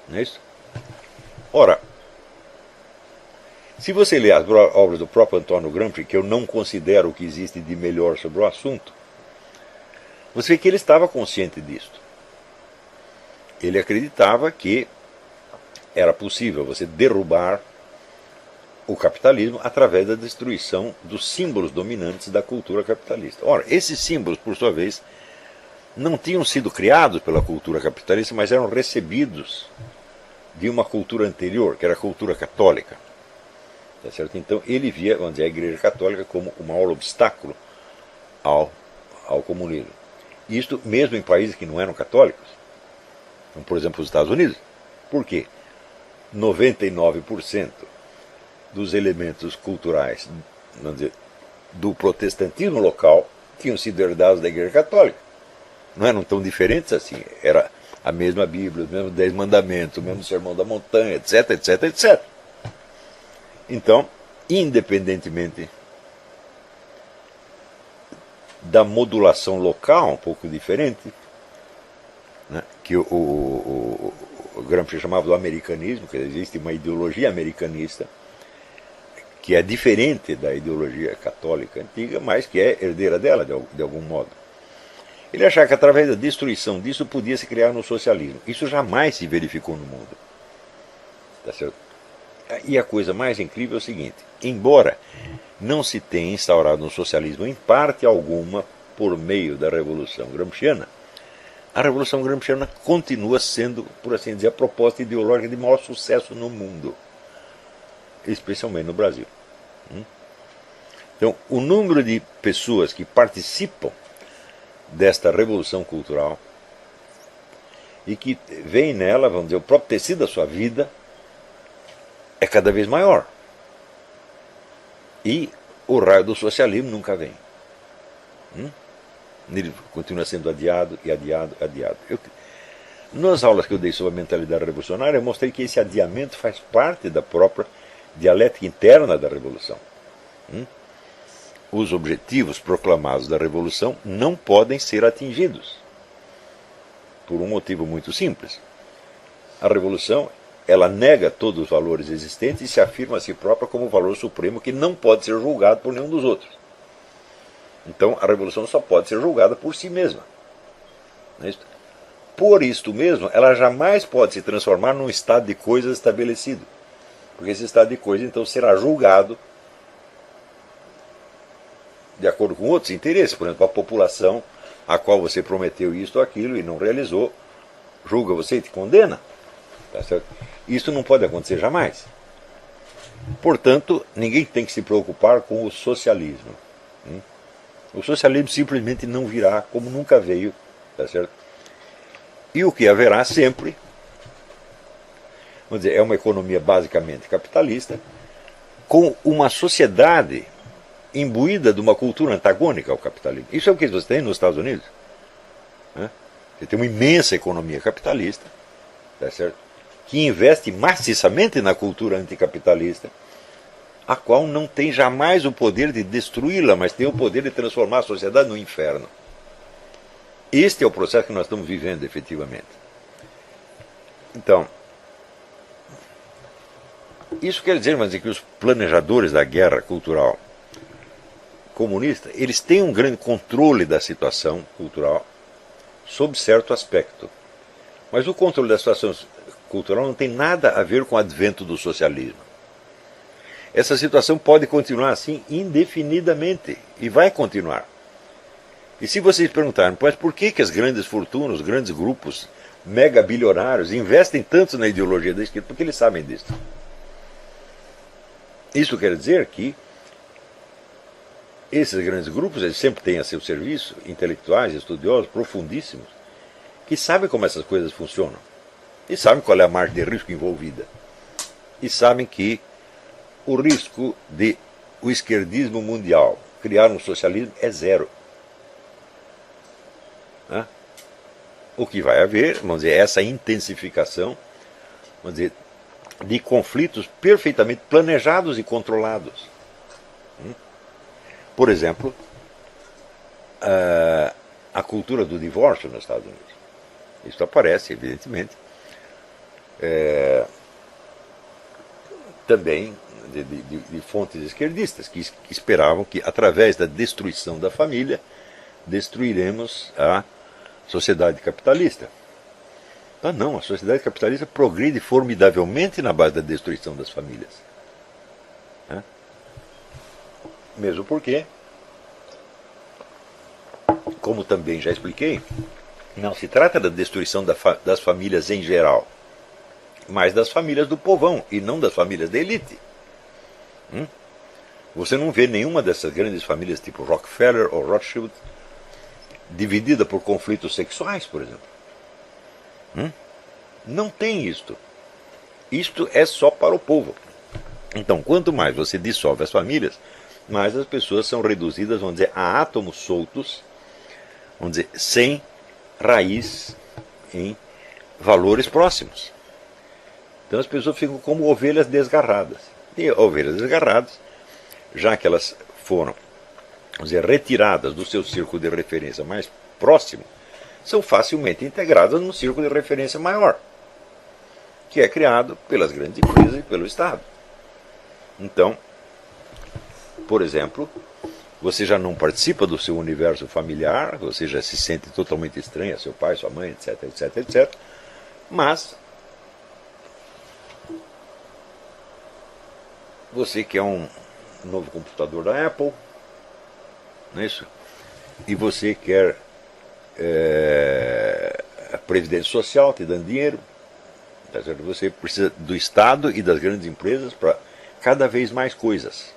Não é isso? Ora, se você ler as obras do próprio Antônio Gramsci, que eu não considero o que existe de melhor sobre o assunto, você vê que ele estava consciente disto. Ele acreditava que era possível você derrubar o capitalismo através da destruição dos símbolos dominantes da cultura capitalista. Ora, esses símbolos, por sua vez, não tinham sido criados pela cultura capitalista, mas eram recebidos de uma cultura anterior, que era a cultura católica. Tá certo? Então ele via, vamos dizer, a Igreja Católica como o maior obstáculo ao comunismo. Isto mesmo em países que não eram católicos, como por exemplo os Estados Unidos. Por quê? 99% dos elementos culturais, vamos dizer, do protestantismo local tinham sido herdados da Igreja Católica. Não eram tão diferentes assim. Era a mesma Bíblia, os mesmos 10 mandamentos, o mesmo Sermão da Montanha, etc, etc, etc. Então, independentemente da modulação local, um pouco diferente, né, que o Gramsci chamava do americanismo, que existe uma ideologia americanista, que é diferente da ideologia católica antiga, mas que é herdeira dela, de algum modo. Ele achava que através da destruição disso podia se criar no socialismo. Isso jamais se verificou no mundo. Tá certo? E a coisa mais incrível é o seguinte: embora não se tenha instaurado no socialismo em parte alguma por meio da Revolução Gramsciana, a Revolução Gramsciana continua sendo, por assim dizer, a proposta ideológica de maior sucesso no mundo, especialmente no Brasil. Então, o número de pessoas que participam desta revolução cultural e que veem nela, vamos dizer, o próprio tecido da sua vida, é cada vez maior. E o raio do socialismo nunca vem. Ele continua sendo adiado e adiado, adiado. Nas aulas que eu dei sobre a mentalidade revolucionária, eu mostrei que esse adiamento faz parte da própria dialética interna da revolução. Os objetivos proclamados da revolução não podem ser atingidos, por um motivo muito simples. A revolução, ela nega todos os valores existentes e se afirma a si própria como o valor supremo que não pode ser julgado por nenhum dos outros. Então a revolução só pode ser julgada por si mesma. Por isto mesmo, ela jamais pode se transformar num estado de coisas estabelecido, porque esse estado de coisas então será julgado de acordo com outros interesses. Por exemplo, a população a qual você prometeu isto ou aquilo e não realizou, julga você e te condena. Tá certo? Isso não pode acontecer jamais. Portanto, ninguém tem que se preocupar com o socialismo. O socialismo simplesmente não virá como nunca veio. Tá certo? E o que haverá sempre, vamos dizer, é uma economia basicamente capitalista, com uma sociedade imbuída de uma cultura antagônica ao capitalismo. Isso é o que você tem nos Estados Unidos. Você tem uma imensa economia capitalista, tá certo? Que investe maciçamente na cultura anticapitalista, a qual não tem jamais o poder de destruí-la, mas tem o poder de transformar a sociedade no inferno. Este é o processo que nós estamos vivendo efetivamente. Então, isso quer dizer, mas, que os planejadores da guerra cultural comunista, eles têm um grande controle da situação cultural sob certo aspecto. Mas o controle da situação cultural não tem nada a ver com o advento do socialismo. Essa situação pode continuar assim indefinidamente e vai continuar. E se vocês perguntarem, mas por que as grandes fortunas, os grandes grupos mega bilionários investem tanto na ideologia da esquerda? Porque eles sabem disso. Isso quer dizer que esses grandes grupos, eles sempre têm a seu serviço intelectuais, estudiosos, profundíssimos, que sabem como essas coisas funcionam. E sabem qual é a margem de risco envolvida. E sabem que o risco de o esquerdismo mundial criar um socialismo é zero. O que vai haver, vamos dizer, é essa intensificação, vamos dizer, de conflitos perfeitamente planejados e controlados. Por exemplo, a cultura do divórcio nos Estados Unidos. Isso aparece, evidentemente, também de fontes esquerdistas, que esperavam que, através da destruição da família, destruiremos a sociedade capitalista. Ah, não, a sociedade capitalista progride formidavelmente na base da destruição das famílias. Mesmo porque, como também já expliquei, não se trata da destruição das famílias em geral, mas das famílias do povão e não das famílias da elite. Você não vê nenhuma dessas grandes famílias tipo Rockefeller ou Rothschild dividida por conflitos sexuais, por exemplo. Não tem isto. Isto é só para o povo. Então, quanto mais você dissolve as famílias, mais as pessoas são reduzidas, vamos dizer, a átomos soltos, vamos dizer, sem raiz em valores próximos. Então as pessoas ficam como ovelhas desgarradas. E ovelhas desgarradas, já que elas foram, vamos dizer, retiradas do seu círculo de referência mais próximo, são facilmente integradas num círculo de referência maior, que é criado pelas grandes empresas e pelo Estado. Então, por exemplo, você já não participa do seu universo familiar, você já se sente totalmente estranho a seu pai, sua mãe, etc, etc, etc. Mas você quer um novo computador da Apple, não é isso? E você quer a Previdência Social te dando dinheiro, tá certo? Você precisa do Estado e das grandes empresas para cada vez mais coisas.